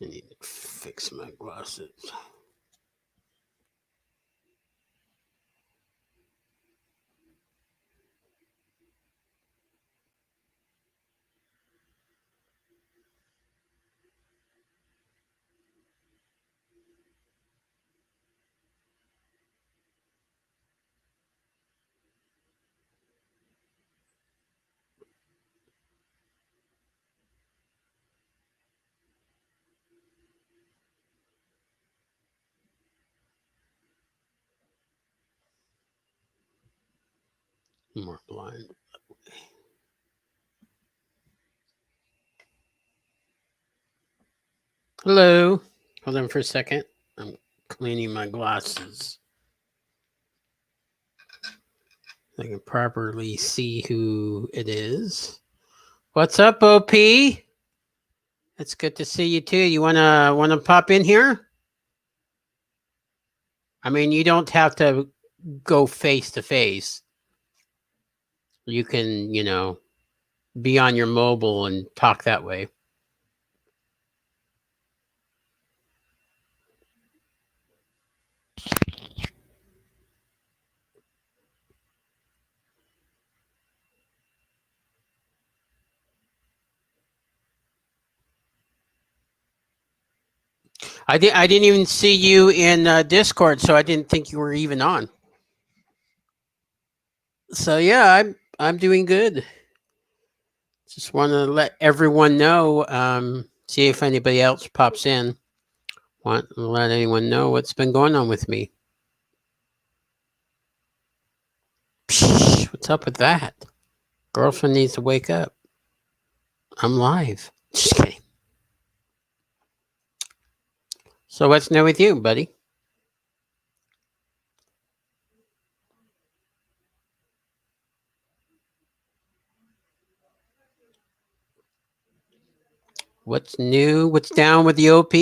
I need to fix my glasses. More blind. Hello. Hold on for a second. I'm cleaning my glasses. I can properly see who it is. What's up, OP? It's good to see you too. You wanna pop in here? I mean, you don't have to go face to face. You can, be on your mobile and talk that way. I didn't even see you in Discord, so I didn't think you were even on. So yeah, I'm doing good. Just want to let everyone know. See if anybody else pops in. Want to let anyone know what's been going on with me. Psh, what's up with that? Girlfriend needs to wake up. I'm live. Just kidding. So what's new with you, buddy? What's new? What's down with the OP?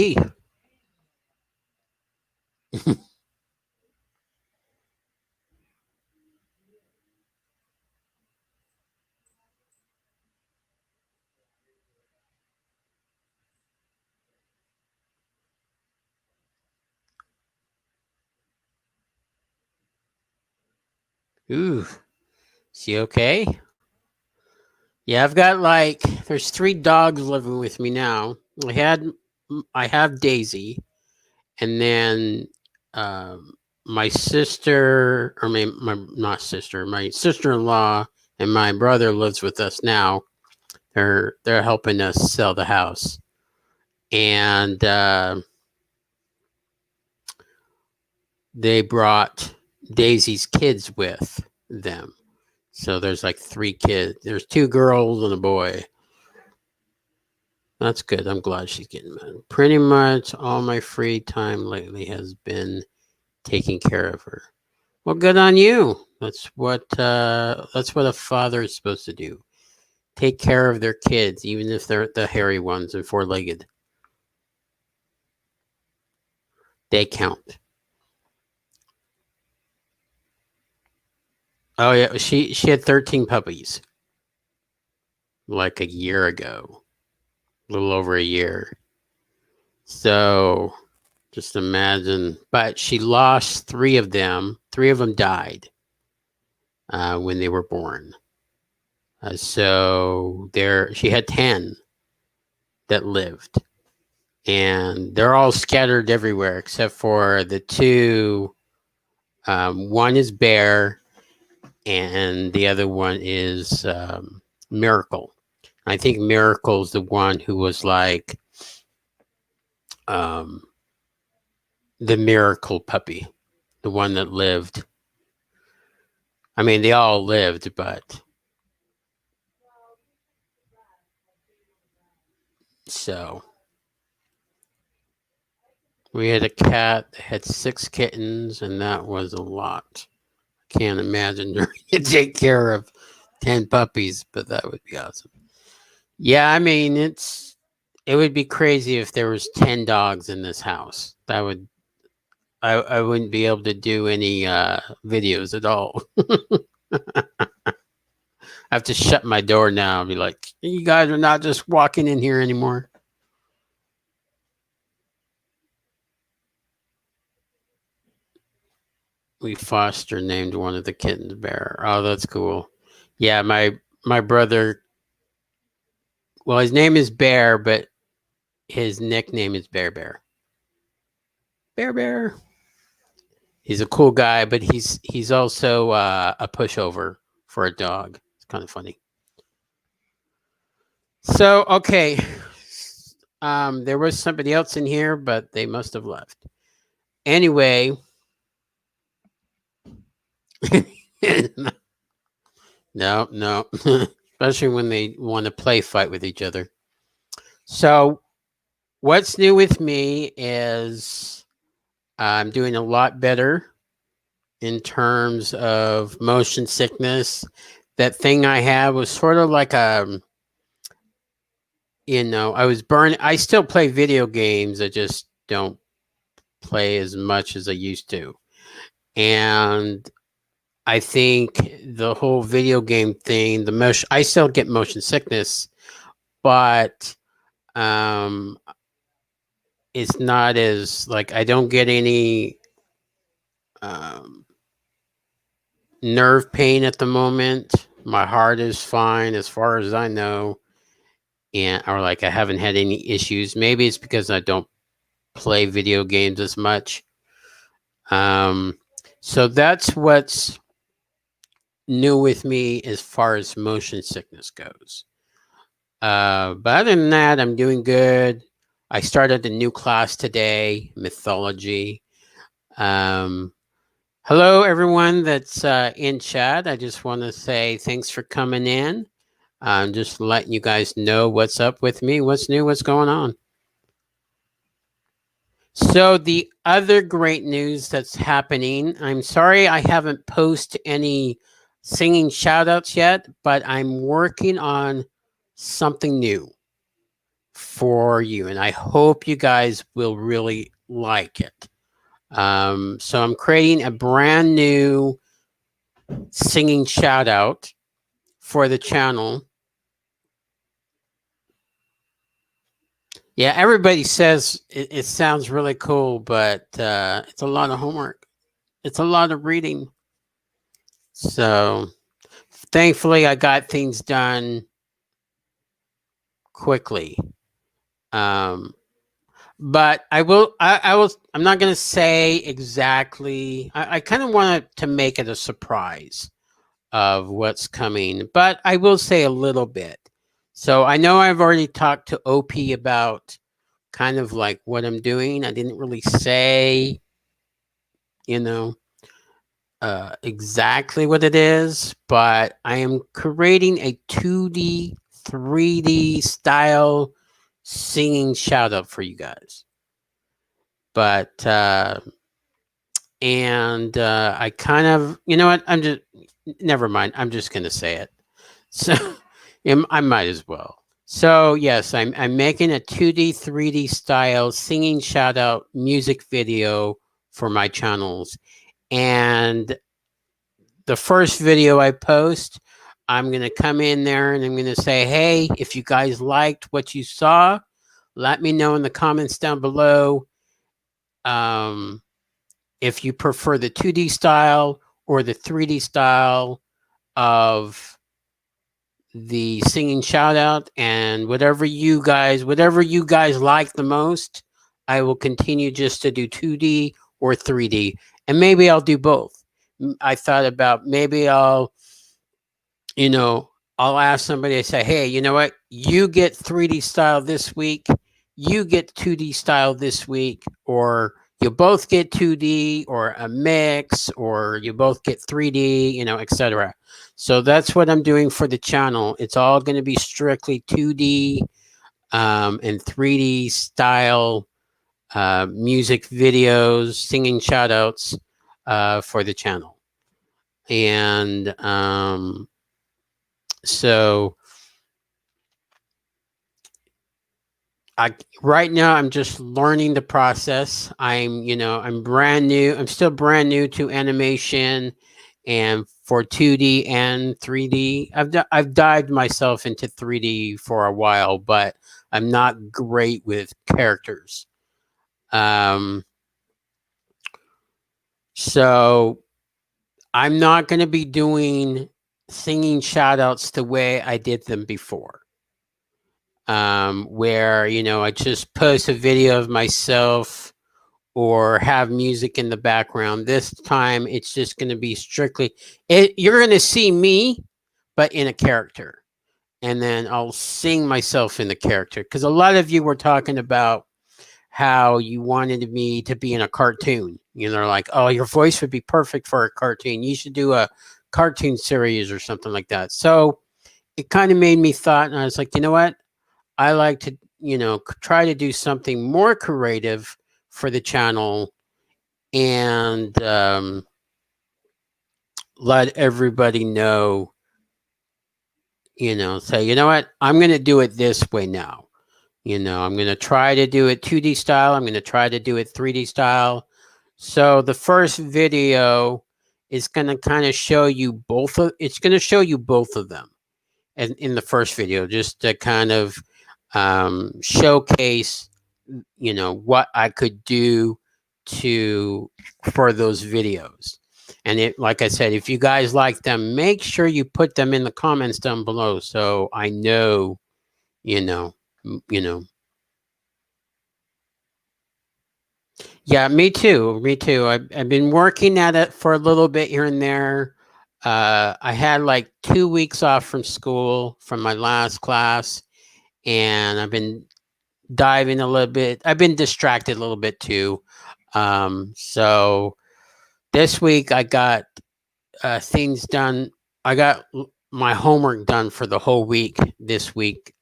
Ooh, is she okay? Yeah, I've got there's 3 dogs living with me now. I have Daisy, and then my sister, or my not sister, my sister-in-law and my brother lives with us now. They're helping us sell the house, and they brought Daisy's kids with them. So there's 3 kids. There's 2 girls and a boy. That's good. I'm glad she's getting better. Pretty much all my free time lately has been taking care of her. Well, good on you. That's what a father is supposed to do. Take care of their kids, even if they're the hairy ones and 4-legged. They count. Oh yeah, she had 13 puppies like a year ago. A little over a year. So just imagine, but she lost 3 of them. 3 of them died when they were born. So she had 10 that lived, and they're all scattered everywhere except for the 2. One is Bear, and the other one is Miracle. I think Miracle's the one who was the miracle puppy, the one that lived. I mean, they all lived, but so we had a cat that had 6 kittens, and that was a lot. I can't imagine trying to take care of 10 puppies, but that would be awesome. Yeah, I mean, it would be crazy if there was 10 dogs in this house. I wouldn't be able to do any videos at all. I have to shut my door now and be like, you guys are not just walking in here anymore. We foster named one of the kittens Bear. Oh, that's cool. Yeah, my brother. Well, his name is Bear, but his nickname is Bear Bear. Bear Bear. He's a cool guy, but he's also a pushover for a dog. It's kind of funny. So okay, there was somebody else in here, but they must have left. Anyway, no, especially when they want to play fight with each other. So what's new with me is I'm doing a lot better in terms of motion sickness. That thing I had was sort of like I was burning. I still play video games. I just don't play as much as I used to. And I think the whole video game thing, I still get motion sickness, but it's not as like I don't get any um, nerve pain at the moment. My heart is fine as far as I know, and or like I haven't had any issues. Maybe it's because I don't play video games as much. So that's what's new with me as far as motion sickness goes. But other than that, I'm doing good. I started a new class today, mythology. Um, Hello, everyone that's in chat. I just want to say thanks for coming in. I'm just letting you guys know what's up with me, what's new, what's going on. So the other great news that's happening, I'm sorry I haven't posted any singing shoutouts yet, but I'm working on something new for you, and I hope you guys will really like it. So I'm creating a brand new singing shout out for the channel. Yeah, everybody says it sounds really cool, but it's a lot of homework. It's a lot of reading. So thankfully, I got things done quickly. But I'm not going to say exactly. I kind of wanted to make it a surprise of what's coming, but I will say a little bit. So I know I've already talked to OP about kind of like what I'm doing. I didn't really say, you know, exactly what it is, but I am creating a 2D, 3D style singing shout out for you guys. But, I kind of, you know what? Never mind. I'm just going to say it. So I might as well. So yes, I'm making a 2D, 3D style singing shout out music video for my channels. And the first video I post, I'm going to come in there and I'm going to say, hey, if you guys liked what you saw, let me know in the comments down below if you prefer the 2D style or the 3D style of the singing shout out, and whatever you guys like the most, I will continue just to do 2D or 3D, and maybe I'll do both. I thought about maybe I'll ask somebody, I say, hey, you know what, you get 3D style this week, you get 2D style this week, or you both get 2D, or a mix, or you both get 3D, etc. So that's what I'm doing for the channel. It's all going to be strictly 2D and 3D style music videos, singing shout outs for the channel. And so right now I'm just learning the process. I'm brand new. I'm still brand new to animation, and for 2D and 3D, I've dived myself into 3D for a while, but I'm not great with characters. So I'm not going to be doing singing shout outs the way I did them before. Where, I just post a video of myself or have music in the background. This time it's just going to be strictly you're going to see me, but in a character. And then I'll sing myself in the character. Because a lot of you were talking about how you wanted me to be in a cartoon. Like, oh, your voice would be perfect for a cartoon. You should do a cartoon series or something like that. So it kind of made me thought, and I was like, you know what? I like to, try to do something more creative for the channel and let everybody know, say, you know what? I'm going to do it this way now. I'm going to try to do it 2D style. I'm going to try to do it 3D style. So the first video is going to kind of show you both of it's going to show you both of them and in the first video, just to kind of showcase what I could do for those videos. And it, like I said, if you guys like them, make sure you put them in the comments down below so I know, you know, you know. Yeah, me too. Me too. I've been working at it for a little bit here and there. I had like 2 weeks off from school from my last class, and I've been diving a little bit. I've been distracted a little bit too. So this week I got things done. I got my homework done for the whole week this week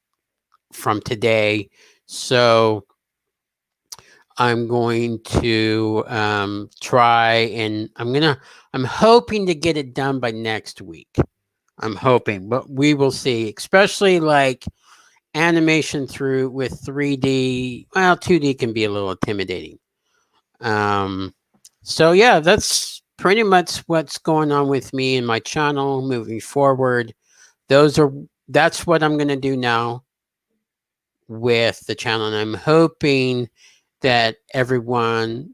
from today. So I'm going to try and I'm hoping to get it done by next week. I'm hoping, but we will see, especially like animation through with 3D. Well, 2D can be a little intimidating. So yeah, that's pretty much what's going on with me and my channel moving forward. That's what I'm going to do now with the channel. And I'm hoping that everyone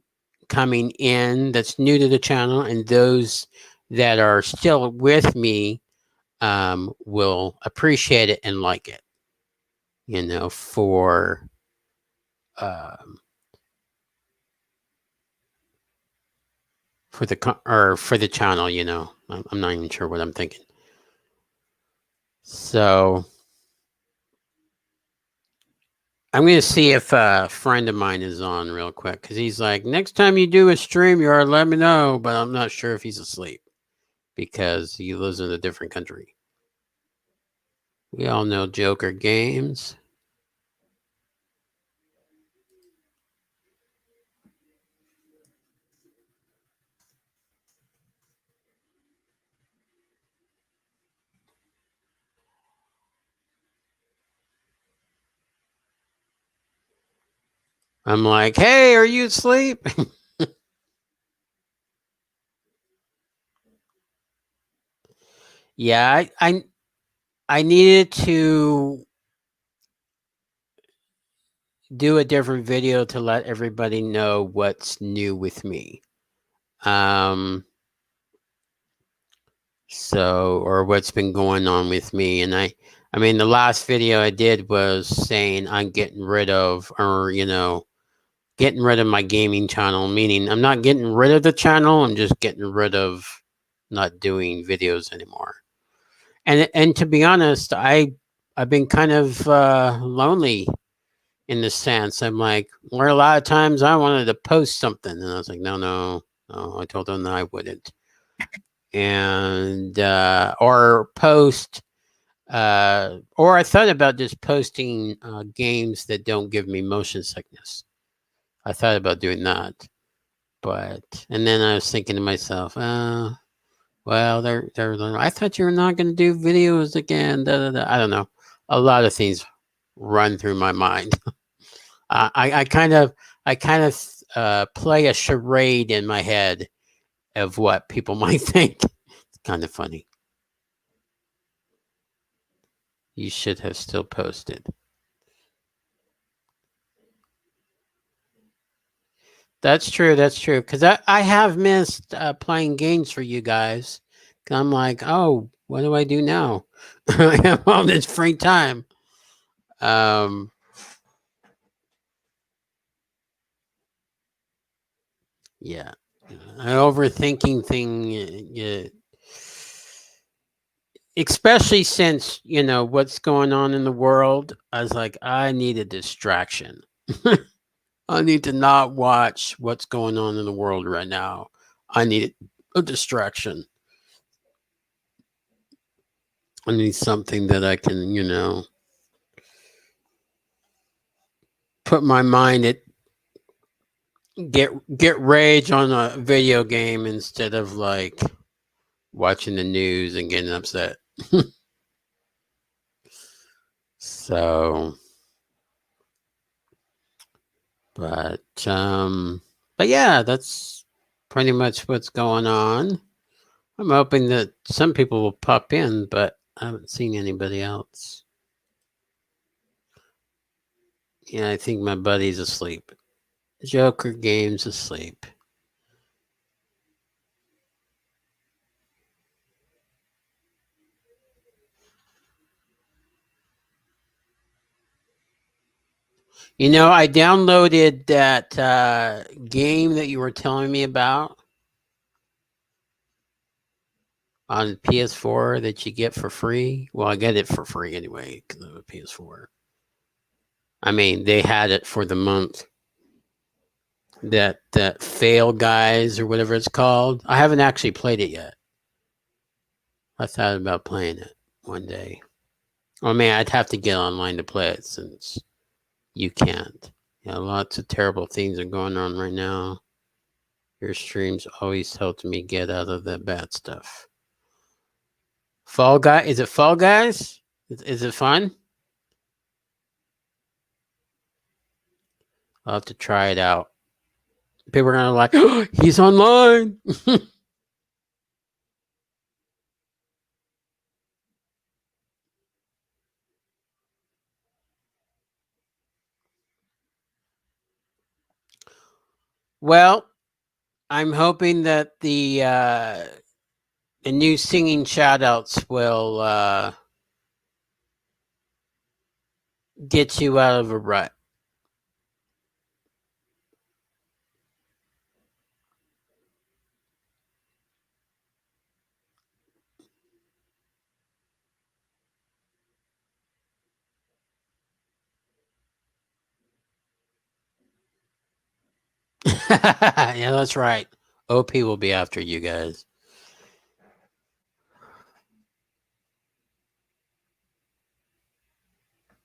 coming in that's new to the channel and those that are still with me will appreciate it and like it, um, for the channel. I'm not even sure what I'm thinking. So I'm going to see if a friend of mine is on real quick, because he's like, next time you do a stream, you are let me know, but I'm not sure if he's asleep because he lives in a different country. We all know Joker Games. I'm like, hey, are you asleep? Yeah, I needed to do a different video to let everybody know what's new with me. Or what's been going on with me. And I mean, the last video I did was saying I'm getting rid of, or, getting rid of my gaming channel, meaning I'm not getting rid of the channel. I'm just getting rid of not doing videos anymore. And to be honest, I've been kind of lonely in this sense. I'm like, where a lot of times I wanted to post something, and I was like, no. I told them that I wouldn't, and or post, or I thought about just posting games that don't give me motion sickness. I thought about doing that, and then I was thinking to myself, well, I thought you were not going to do videos again. Da, da, da. I don't know. A lot of things run through my mind. I kind of play a charade in my head of what people might think. It's kind of funny. You should have still posted. That's true. That's true. Because I have missed playing games for you guys. 'Cause I'm like, oh, what do I do now? I have all this free time. Um, yeah, an overthinking thing. Especially since what's going on in the world. I was like, I need a distraction. I need to not watch what's going on in the world right now. I need a distraction. I need something that I can, put my mind at get rage on a video game instead of like watching the news and getting upset. So, but but yeah, that's pretty much what's going on. I'm hoping that some people will pop in, but I haven't seen anybody else. Yeah, I think my buddy's asleep. Joker Game's asleep. I downloaded that game that you were telling me about on PS4 that you get for free. Well, I get it for free anyway because of a PS4. I mean, they had it for the month. That Fail Guys or whatever it's called. I haven't actually played it yet. I thought about playing it one day. I mean, I'd have to get online to play it since you can't. Lots of terrible things are going on right now. Your streams always helped me get out of the bad stuff. Fall Guy? Is it Fall Guys? Is it fun? I'll have to try it out. People are gonna like, oh, he's online. Well, I'm hoping that the new singing shoutouts will get you out of a rut. Yeah, that's right. OP will be after you guys.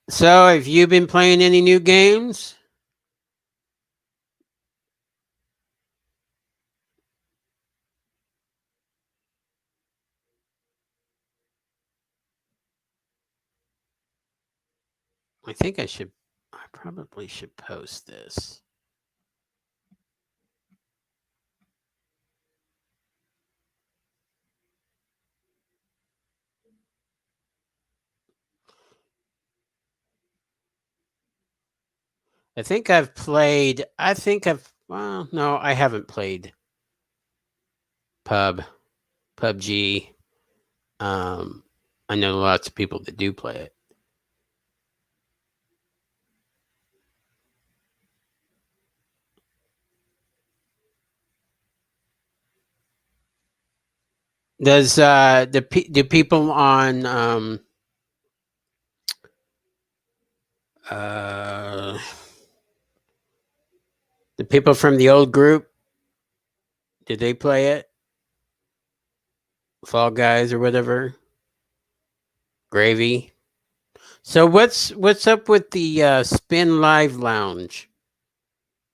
So, have you been playing any new games? I think I probably should post this. Well, no, I haven't played PUBG. Um, I know lots of people that do play it. Does do people on uh the people from the old group, did they play it? Fall Guys or whatever? Gravy. So what's up with the Spin Live Lounge?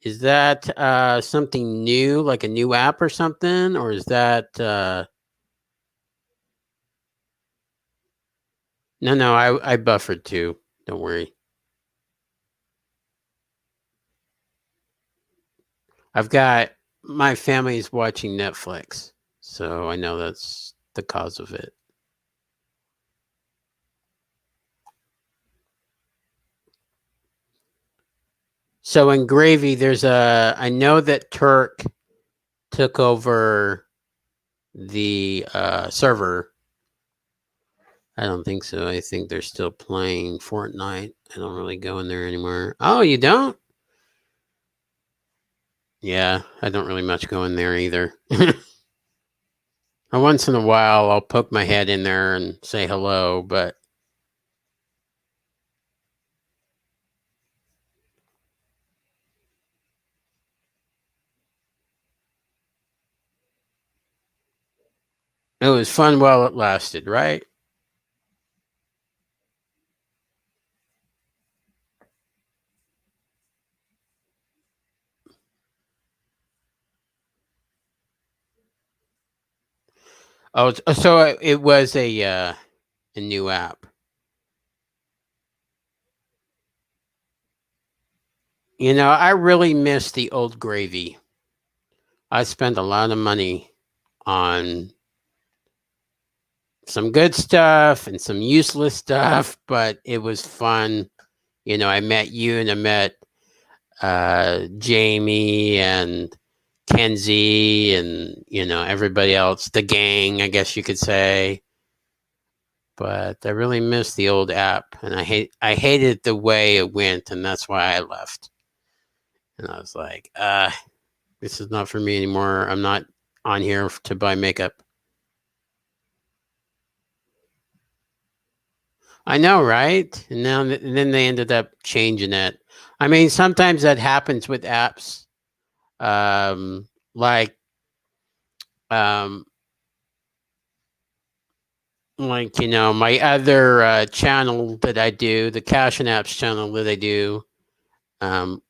Is that something new, like a new app or something, or is that no, I buffered too. Don't worry. I've got my family's watching Netflix, so I know that's the cause of it. So in Gravy, there's a. I know that Turk took over the server. I don't think so. I think they're still playing Fortnite. I don't really go in there anymore. Oh, you don't? Yeah, I don't really much go in there either. Once in a while, I'll poke my head in there and say hello, but it was fun while it lasted, right? So it was a new app. You know, I really miss the old Gravy. I spent a lot of money on some good stuff and some useless stuff, but it was fun. You know, I met you and I met Jamie and Kenzie and everybody else, the gang, I guess you could say. But I really miss the old app, and I hated the way it went, and that's why I left. And I was like, this is not for me anymore. I'm not on here to buy makeup. I know, right? And then they ended up changing it. I mean, sometimes that happens with apps. Like um, my other channel that I do, the Cash and Apps channel that I do,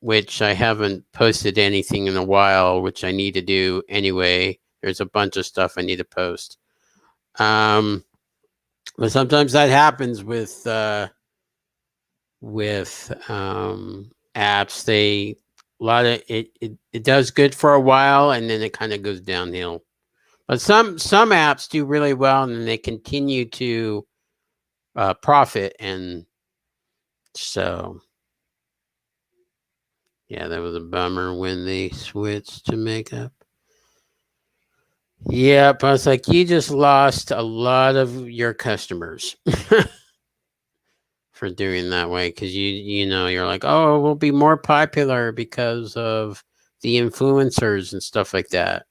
which I haven't posted anything in a while, which I need to do anyway. There's a bunch of stuff I need to post. Um, but sometimes that happens with apps. They a lot of it does good for a while and then it kind of goes downhill. But some apps do really well and then they continue to profit, and so yeah, that was a bummer when they switched to makeup. Yep, I was like, you just lost a lot of your customers for doing that way because you're like, oh, we'll be more popular because of the influencers and stuff like that.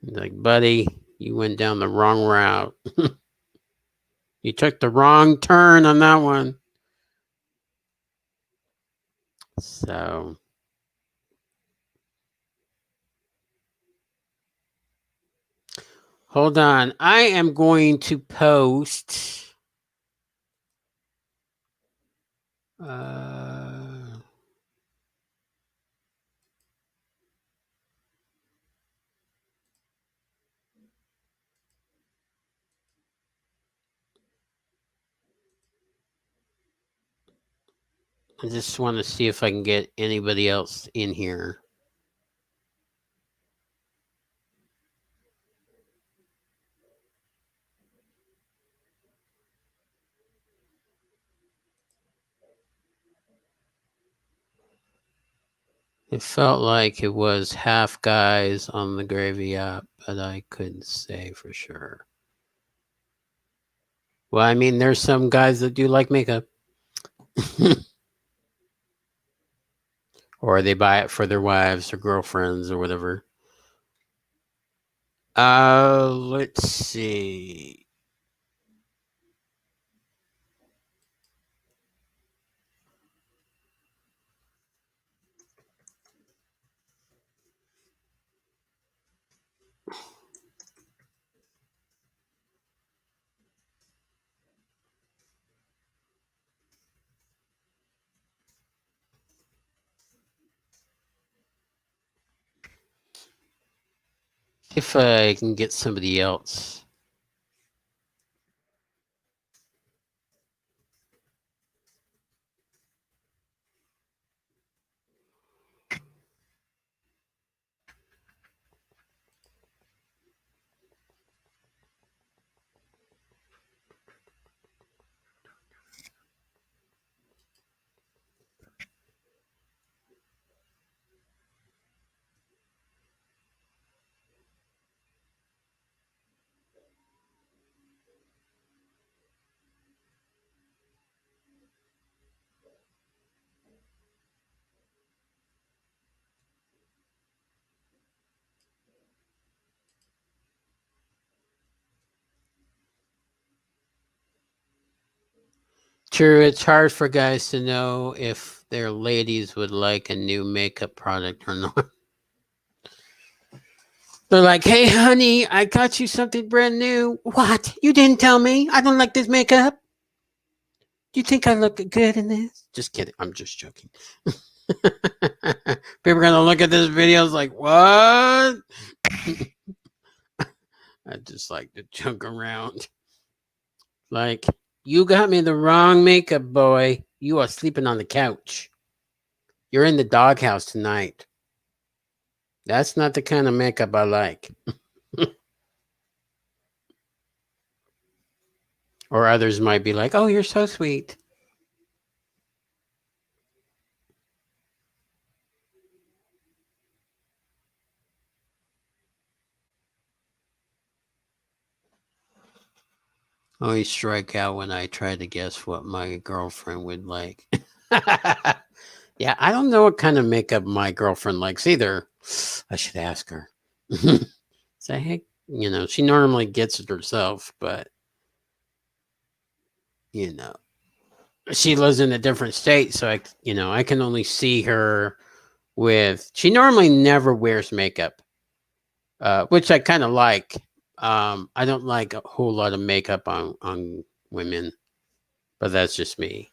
Like, buddy, you went down the wrong route. You took the wrong turn on that one. So hold on. I am going to post. Uh, I just want to see if I can get anybody else in here. It felt like it was half guys on the Gravy app, but I couldn't say for sure. Well, I mean, there's some guys that do like makeup, or they buy it for their wives or girlfriends or whatever. Let's see. If I can get somebody else. True, it's hard for guys to know if their ladies would like a new makeup product or not. They're like, "Hey, honey, I got you something brand new." What? You didn't tell me? I don't like this makeup. Do you think I look good in this? Just kidding. I'm just joking. People are gonna look at this video like, "What?" I just like to joke around. Like, you got me the wrong makeup, boy. You are sleeping on the couch. You're in the doghouse tonight. That's not the kind of makeup I like. Or others might be like, "Oh, you're so sweet." I always strike out when I try to guess what my girlfriend would like. Yeah, I don't know what kind of makeup my girlfriend likes either. I should ask her. Say, hey, she normally gets it herself, but you know, she lives in a different state, so I can only see her with. She normally never wears makeup, which I kind of like. I don't like a whole lot of makeup on women, but that's just me.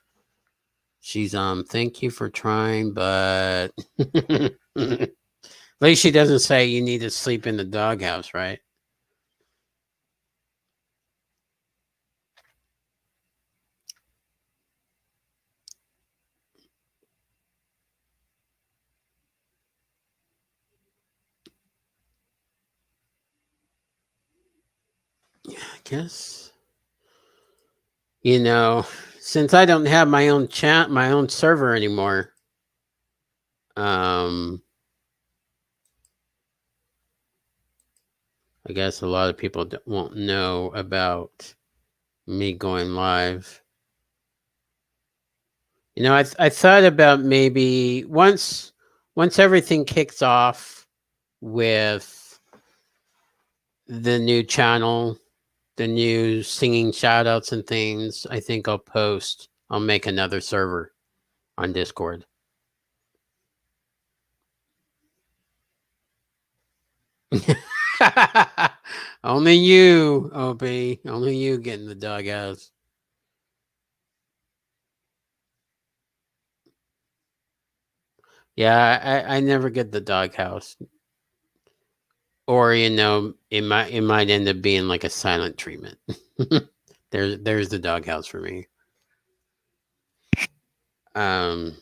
She's thank you for trying, but at least she doesn't say you need to sleep in the doghouse, right? I guess you know since I don't have my own chat, my own server anymore. Um, I guess a lot of people won't know about me going live. I thought about maybe once everything kicks off with the new channel, the new singing shout outs and things, I think I'll make another server on Discord. Only you, OP. Only you get in the doghouse. Yeah, I never get the doghouse. Or it might end up being like a silent treatment. There's the doghouse for me. Um,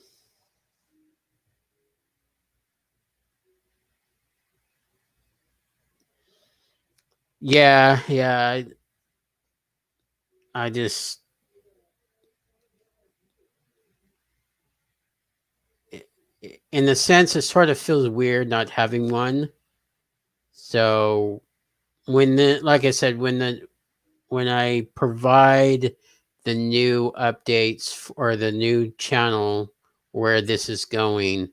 yeah. I just in a sense, it sort of feels weird not having one. So like I said, when I provide the new updates or the new channel where this is going,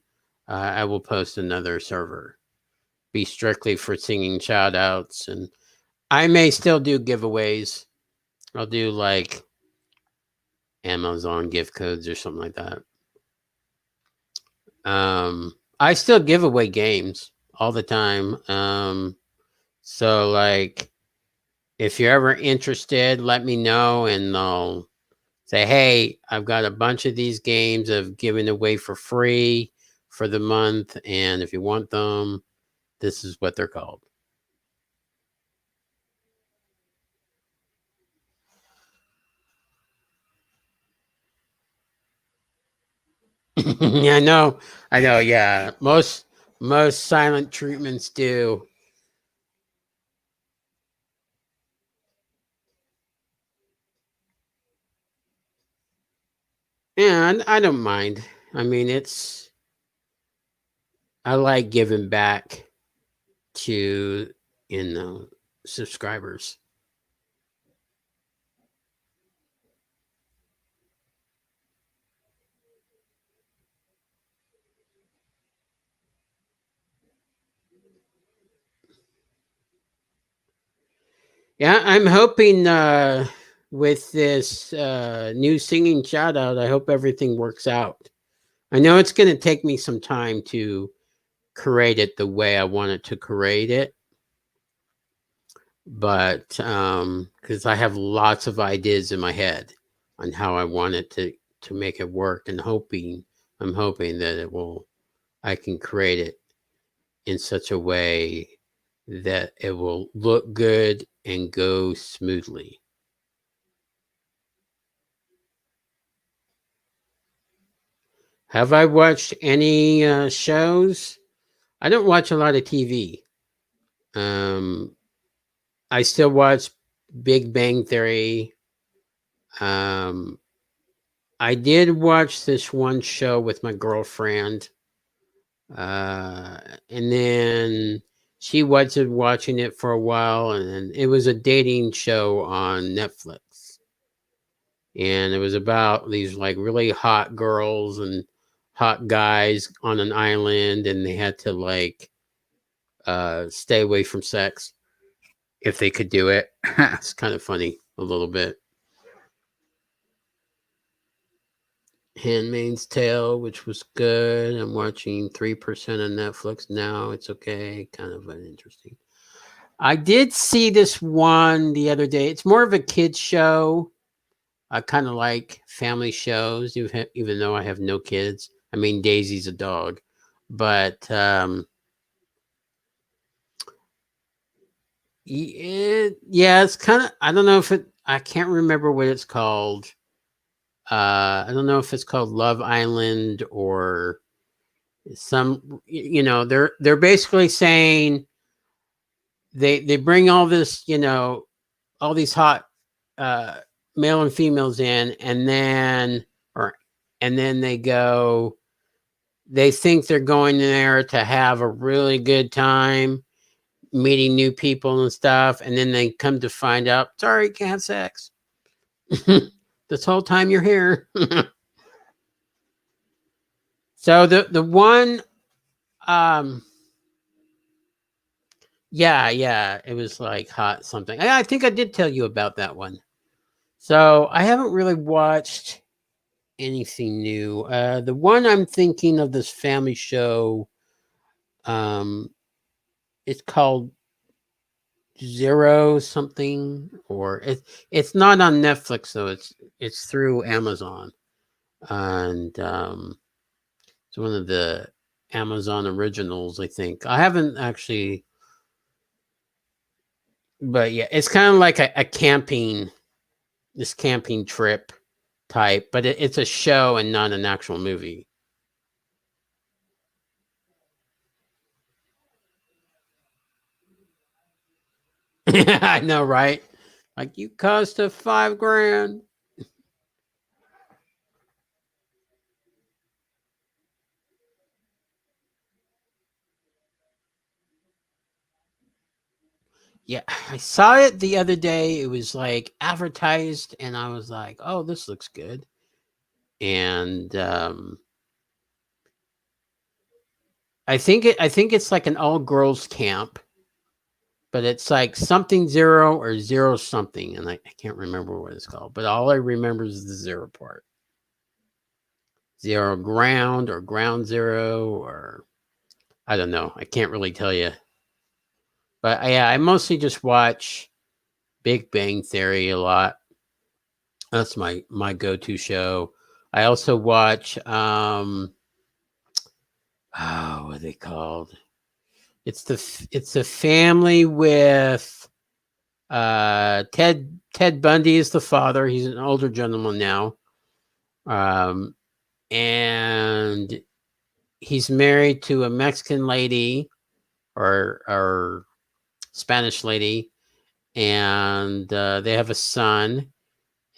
I will post another server. Be strictly for singing shout outs, and I may still do giveaways. I'll do like Amazon gift codes or something like that. I still give away games all the time. So like if you're ever interested, let me know and I'll say, hey, I've got a bunch of these games I've given away for free for the month. And if you want them, this is what they're called. Yeah, I know. Yeah, most silent treatments do. Yeah, I don't mind. I mean, I like giving back to you know subscribers. Yeah, I'm hoping. with this new singing shout out. I hope everything works out. I know it's going to take me some time to create it the way I want it to create it, but because I have lots of ideas in my head on how I want it to make it work, and I'm hoping that I can create it in such a way that it will look good and go smoothly. Have I watched any shows? I don't watch a lot of TV. Um, I still watch Big Bang Theory. Um, I did watch this one show with my girlfriend, uh, and then she wasn't watching it for a while, and then it was a dating show on Netflix, and it was about these like really hot girls and hot guys on an island, and they had to like stay away from sex if they could do it. It's kind of funny a little bit. Handmaid's Tale, which was good. I'm watching 3% on Netflix now. It's okay. Kind of an interesting. I did see this one the other day. It's more of a kids show. I kind of like family shows, even though I have no kids. I mean, Daisy's a dog, but yeah, it's kind of. I don't know if it. I can't remember what it's called. I don't know if it's called Love Island or some. They're basically saying they bring all this, all these hot uh, male and females in, and then they go. They think they're going there to have a really good time, meeting new people and stuff, and then they come to find out, sorry, can't have sex. This whole time you're here. So the one, um, yeah, it was like hot something. I think I did tell you about that one. So I haven't really watched anything new. The one I'm thinking of, this family show, um, it's called Zero something, or it's not on Netflix though. It's through Amazon, and it's one of the Amazon originals, I think. I haven't actually, but yeah, it's kind of like a camping, this camping trip type, but it's a show and not an actual movie. I know, right? Like, you cost us $5,000. Yeah, I saw it the other day. It was like advertised, and I was like, "Oh, this looks good." And I think it's like an all girls camp, but it's like something zero or zero something, and I can't remember what it's called. But all I remember is the zero part. Zero ground or ground zero, or I don't know. I can't really tell you. But yeah, I mostly just watch Big Bang Theory a lot. That's my go-to show. I also watch what are they called? It's the family with Ted Bundy is the father. He's an older gentleman now. Um and he's married to a Mexican lady, or Spanish lady, and they have a son,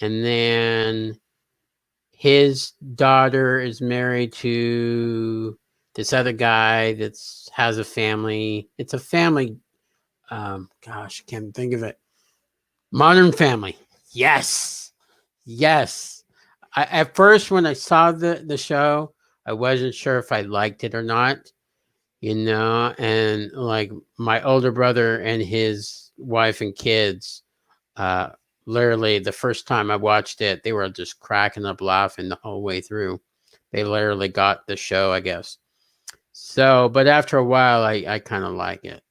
and then his daughter is married to this other guy that's has a family. It's a family. Gosh, I can't think of it. Modern Family. Yes, yes. At first, when I saw the show, I wasn't sure if I liked it or not. And like my older brother and his wife and kids, uh, literally the first time I watched it, they were just cracking up laughing the whole way through. They literally got the show, I guess. So, but after a while, I kind of like it.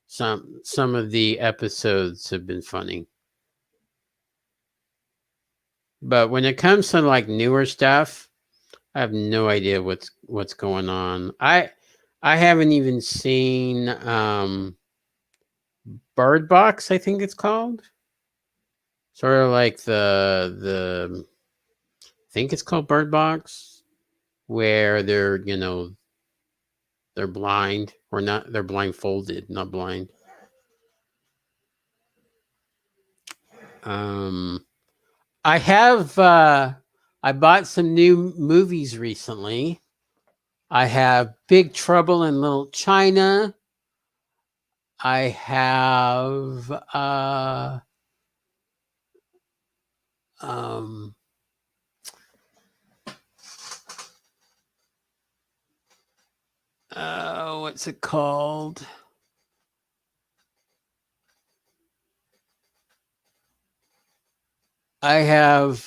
Some of the episodes have been funny, but when it comes to like newer stuff, I have no idea what's going on. I haven't even seen Bird Box, I think it's called. Sort of like the I think it's called Bird Box, where they're blind or not, they're blindfolded, not blind. Um I have I bought some new movies recently. I have Big Trouble in Little China. I have um what's it called? I have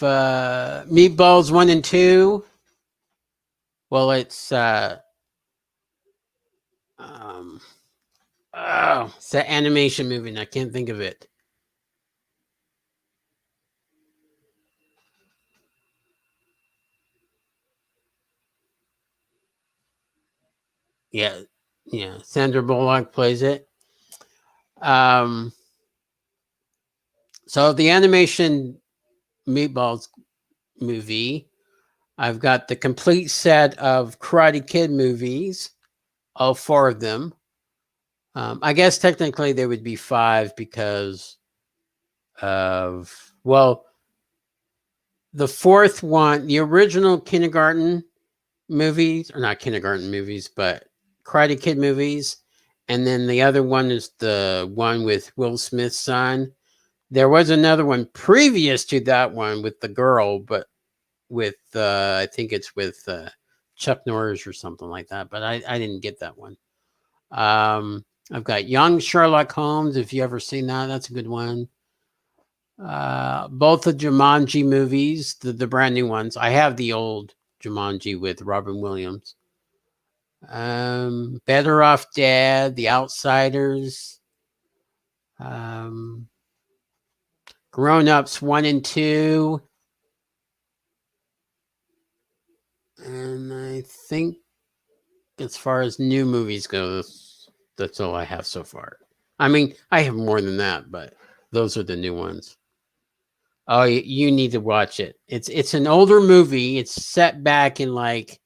Meatballs 1 and 2. Well, um it's that animation movie and I can't think of it. Yeah. Yeah, Sandra Bullock plays it. Um so the animation Meatballs movie, I've got the complete set of Karate Kid movies, all four of them. I guess technically there would be five because of, well, the fourth one, the original kindergarten movies, or not kindergarten movies, but Karate Kid movies. And then the other one is the one with Will Smith's son. There was another one previous to that one with the girl, but with I think it's with Chuck Norris or something like that. But I didn't get that one. I've got Young Sherlock Holmes. If you ever seen that, that's a good one. Both the Jumanji movies, the brand new ones. I have the old Jumanji with Robin Williams. Better Off Dead, The Outsiders, um, Grown Ups 1 and 2. And I think as far as new movies go, that's all I have so far. I mean, I have more than that, but those are the new ones. Oh, you need to watch it. It's an older movie. It's set back in like,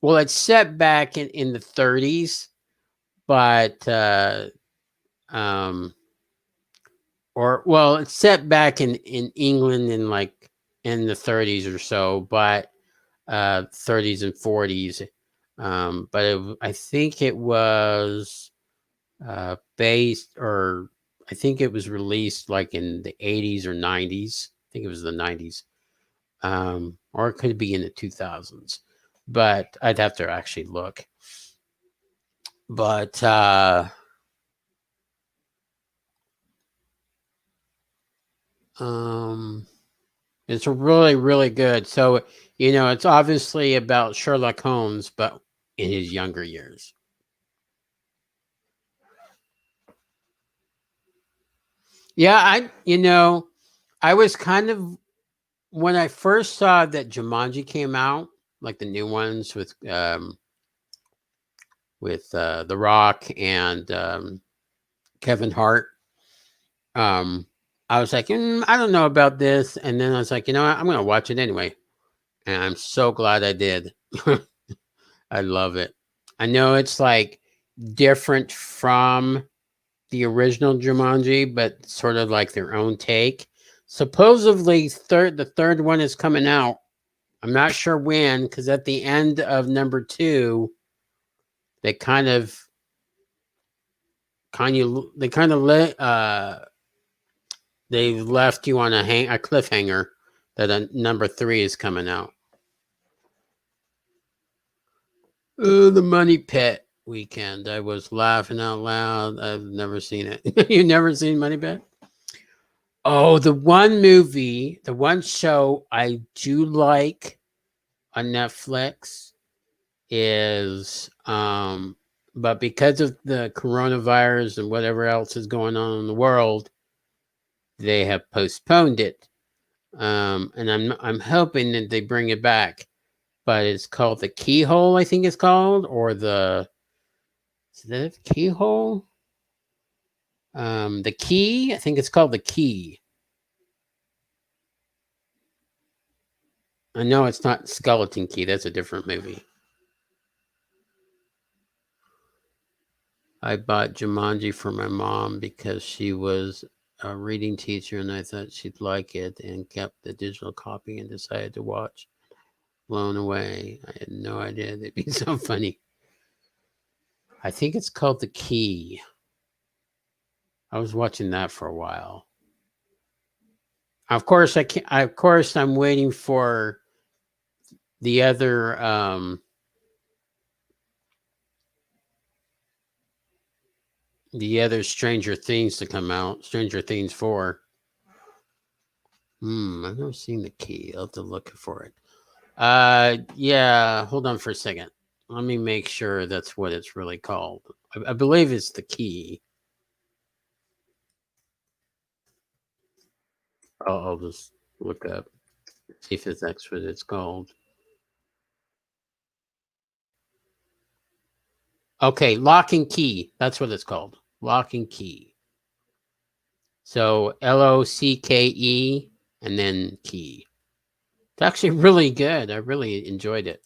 well, it's set back in the 30s, but um or well, it's set back in England in like in the 30s or so, but 30s and 40s. But I think it was based, or I think it was released like in the 80s or 90s. I think it was the 90s, or it could be in the 2000s, but I'd have to actually look. But um, it's really, really good. So, it's obviously about Sherlock Holmes, but in his younger years. Yeah, I was kind of, when I first saw that Jumanji came out, like the new ones with The Rock and Kevin Hart. I was like, I don't know about this, and then I was like, you know what, I'm gonna watch it anyway, and I'm so glad I did. I love it. I know it's like different from the original Jumanji, but sort of like their own take. Supposedly, the third one is coming out. I'm not sure when, because at the end of number two, they they kind of let they left you on a cliffhanger that number three is coming out. Oh, the Money Pit weekend. I was laughing out loud. I've never seen it. You've never seen Money Pit? Oh, the one movie, the one show I do like on Netflix is but because of the coronavirus and whatever else is going on in the world, they have postponed it. And I'm hoping that they bring it back. But it's called The Keyhole, I think it's called, or the is that Keyhole? The Key, I think it's called The Key. I know it's not Skeleton Key, that's a different movie. I bought Jumanji for my mom because she was a reading teacher and I thought she'd like it and kept the digital copy and decided to watch. Blown away. I had no idea they'd be so funny. I think it's called The Key. I was watching that for a while. Of course, I can't. Of course, I'm waiting for the other Stranger Things to come out. Stranger Things 4. I've never seen The Key. I'll have to look for it. Yeah. Hold on for a second. Let me make sure that's what it's really called. I believe it's The Key. I'll just look up, see if that's what it's called. Okay, Lock and Key. That's what it's called. Lock and Key. So LOCKE and then Key. It's actually really good. I really enjoyed it.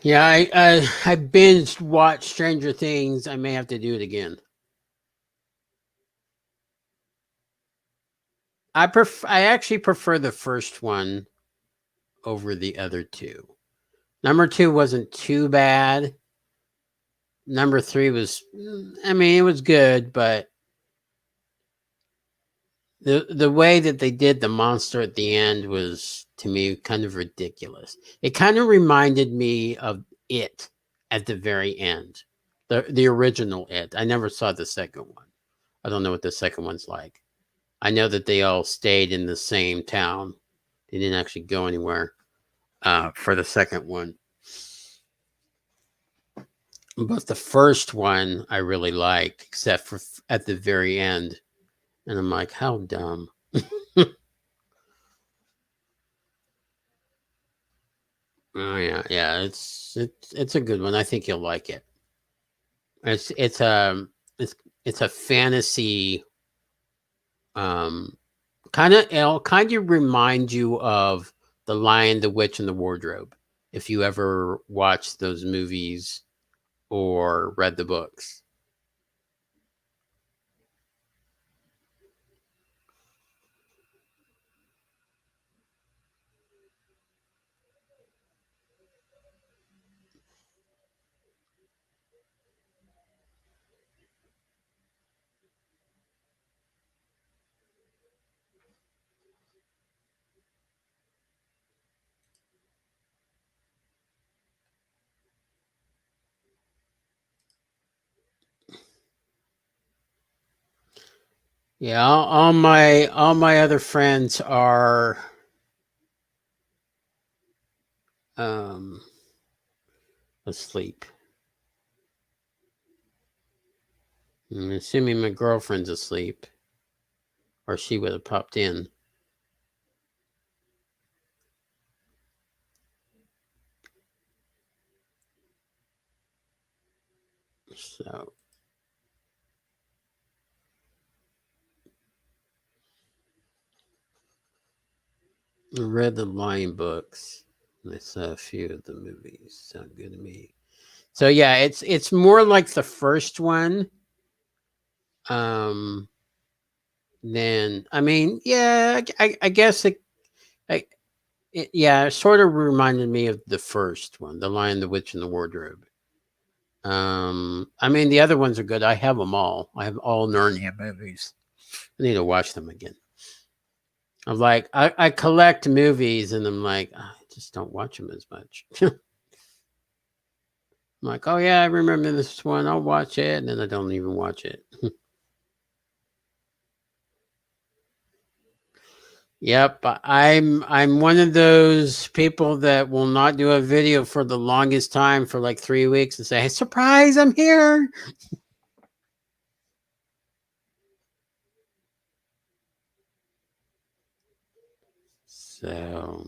Yeah, I binged watched Stranger Things. I may have to do it again. I actually prefer the first one over the other two. Number 2 wasn't too bad. Number 3 was, I mean, it was good, but the way that they did the monster at the end was, to me, kind of ridiculous. It kind of reminded me of It at the very end, the original It. I never saw the second one. I don't know what the second one's like. I know that they all stayed in the same town. They didn't actually go anywhere for the second one. But the first one I really liked, except for at the very end. And I'm like, how dumb. Oh yeah, yeah. It's a good one. I think you'll like it. It's it's a fantasy. Um, kind of it'll kind of remind you of The Lion, the Witch, and the Wardrobe. If you ever watched those movies or read the books. Yeah, all my other friends are um asleep. I'm assuming my girlfriend's asleep, or she would have popped in. So I read the Lion books. And I saw a few of the movies. Sound good to me. So yeah, it's more like the first one. Um, then I mean, yeah, I guess I, yeah, it sort of reminded me of the first one, The Lion, the Witch, and the Wardrobe. I mean, the other ones are good. I have them all. I have all Narnia movies. I need to watch them again. I'm like, I collect movies and I'm like, I just don't watch them as much. I'm like, oh yeah, I remember this one. I'll watch it. And then I don't even watch it. Yep, I'm one of those people that will not do a video for the longest time for like 3 weeks and say, hey, surprise, I'm here. So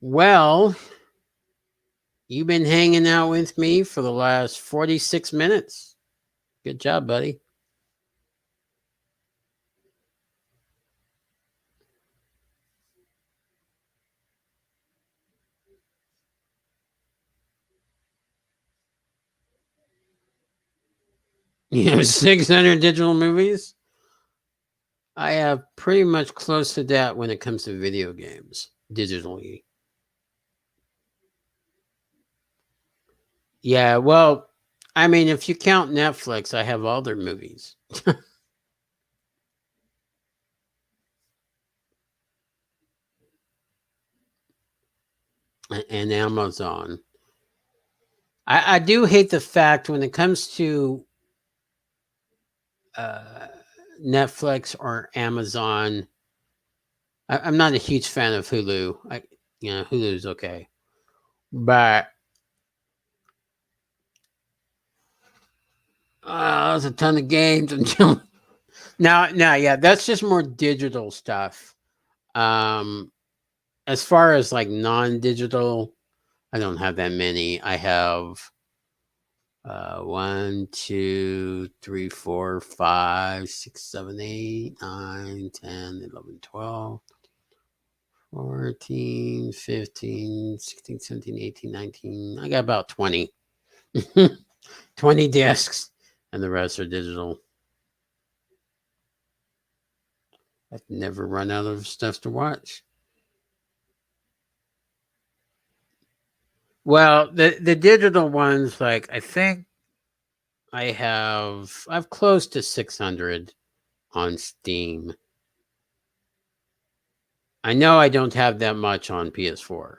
well, you've been hanging out with me for the last 46 minutes. Good job, buddy. You have 600 digital movies? I have pretty much close to that when it comes to video games digitally. Yeah, well, I mean, if you count Netflix, I have all their movies and Amazon. I do hate the fact when it comes to uh, Netflix or Amazon. I'm not a huge fan of Hulu. Hulu's okay, but there's a ton of games until now. Yeah, that's just more digital stuff. Um, as far as like non-digital, I don't have that many. I have 1, 2, 3, 4, 5, 6, 7, 8, 9, 10, 11, 12, 14, 15, 16, 17, 18, 19. I got about 20. 20 discs, and the rest are digital. I've never run out of stuff to watch. Well, the digital ones, like I think I've close to 600 on Steam. I know I don't have that much on PS4.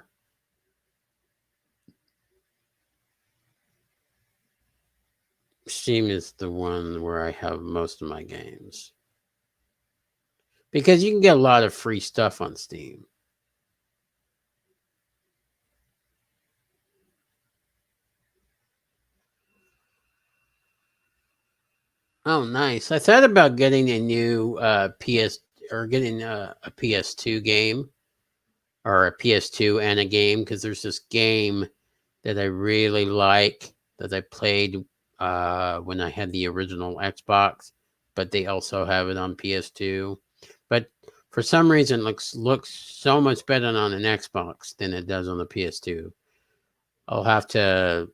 Steam is the one where I have most of my games because you can get a lot of free stuff on Steam. Oh, nice. I thought about getting a new PS or getting a PS2 game or a PS2 and a game because there's this game that I really like that I played when I had the original Xbox, but they also have it on PS2. But for some reason, looks so much better on an Xbox than it does on the PS2. I'll have to.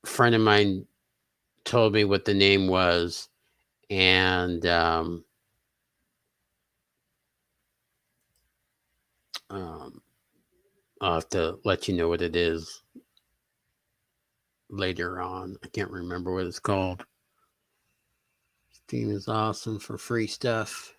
A friend of mine told me what the name was, and um, I'll have to let you know what it is later on. I can't remember what it's called. Steam is awesome for free stuff.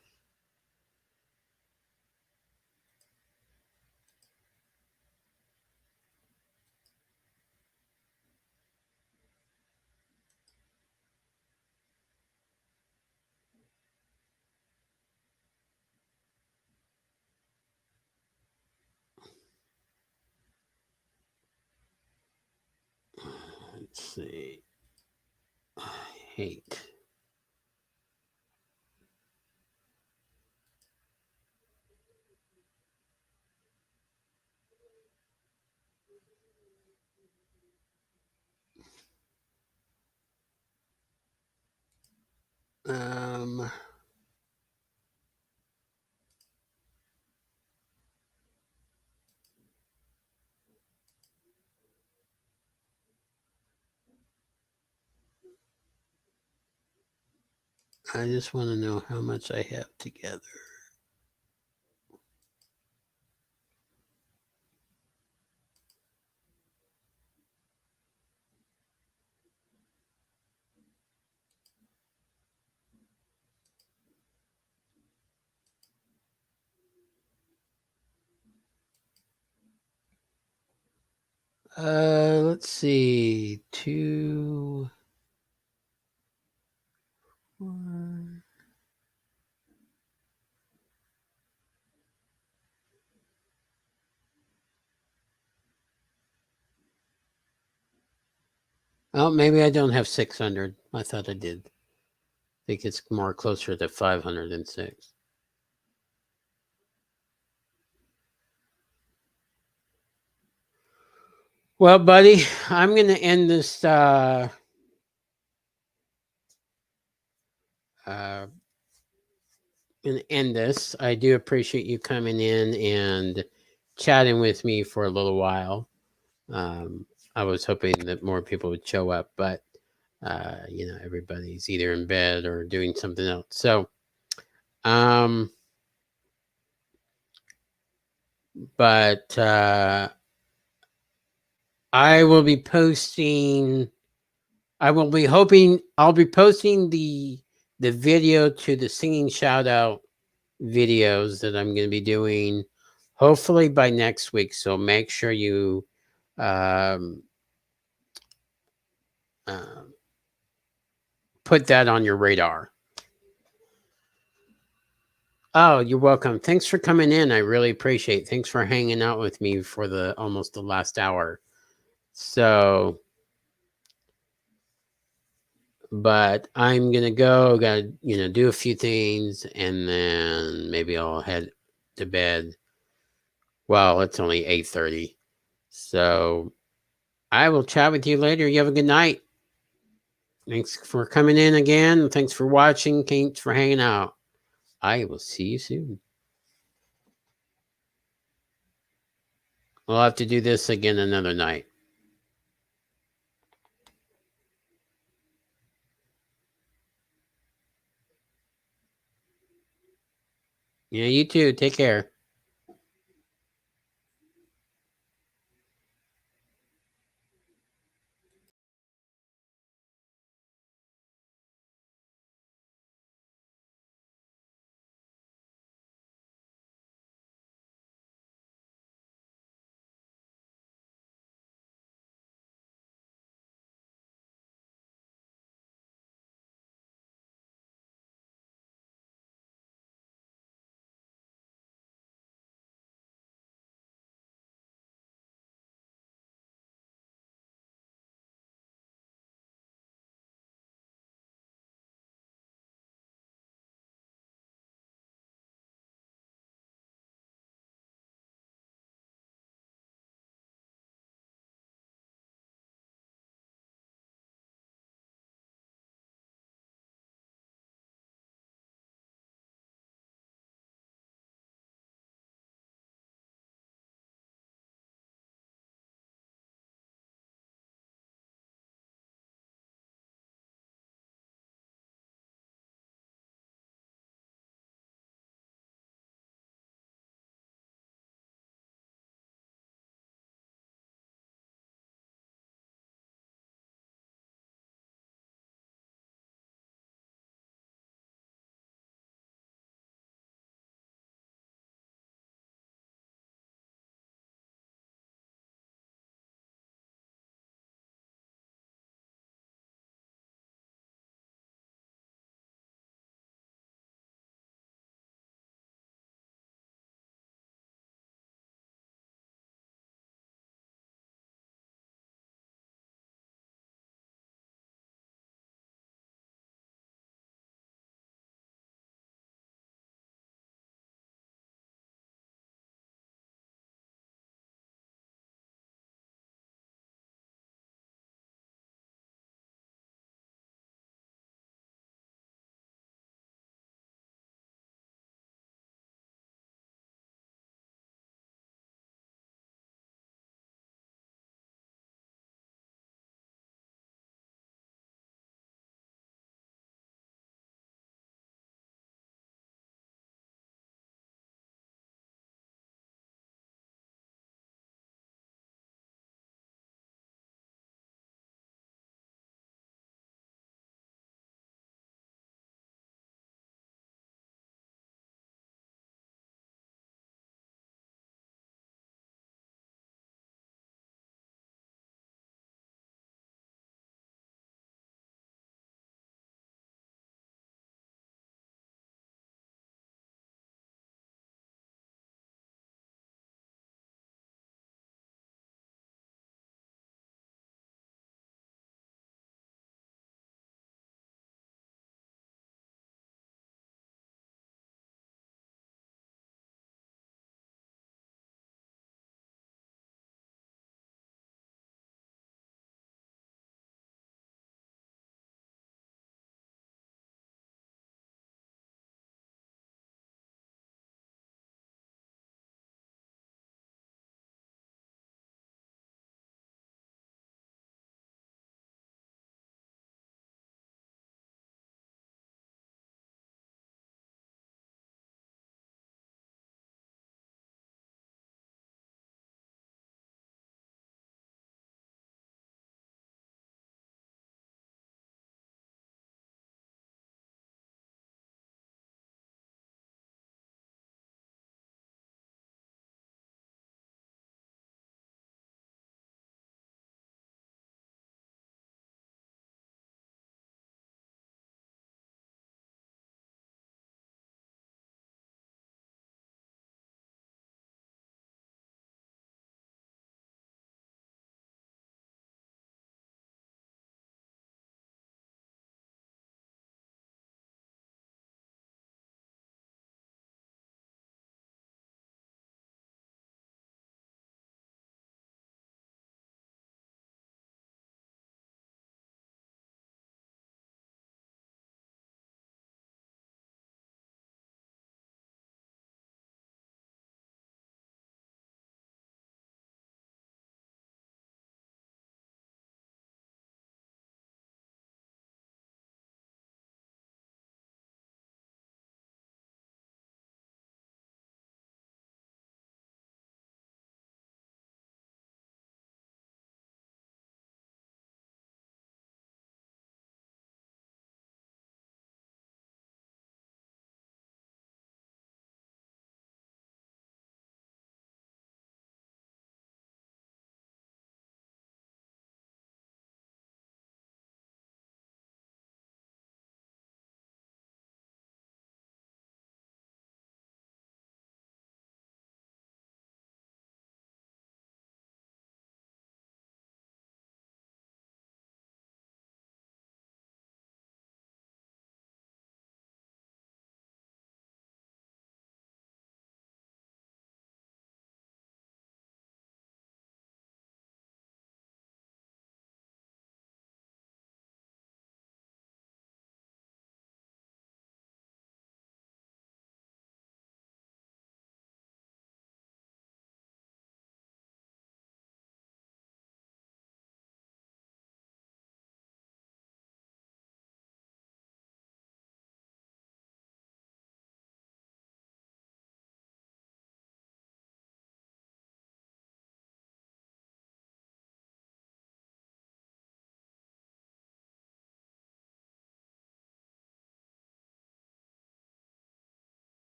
Let's see. I hate. Um, I just want to know how much I have together. Let's see. 2, 1. Oh, maybe I don't have 600. I thought I did. I think it's more closer to 506. Well, buddy, I'm going to end this uh and end this. I do appreciate you coming in and chatting with me for a little while. Um, I was hoping that more people would show up, but everybody's either in bed or doing something else. So, um, but I will be posting. I will be hoping I'll be posting the video to the singing shout out videos that I'm going to be doing hopefully by next week. So make sure you um, uh, put that on your radar. Oh, you're welcome. Thanks for coming in. I really appreciate it. Thanks for hanging out with me for the almost the last hour. So, but I'm gonna go, gotta, do a few things and then maybe I'll head to bed. Well, it's only 8:30. So I will chat with you later. You have a good night. Thanks for coming in again. Thanks for watching. Thanks for hanging out. I will see you soon. We'll have to do this again another night. Yeah, you too. Take care.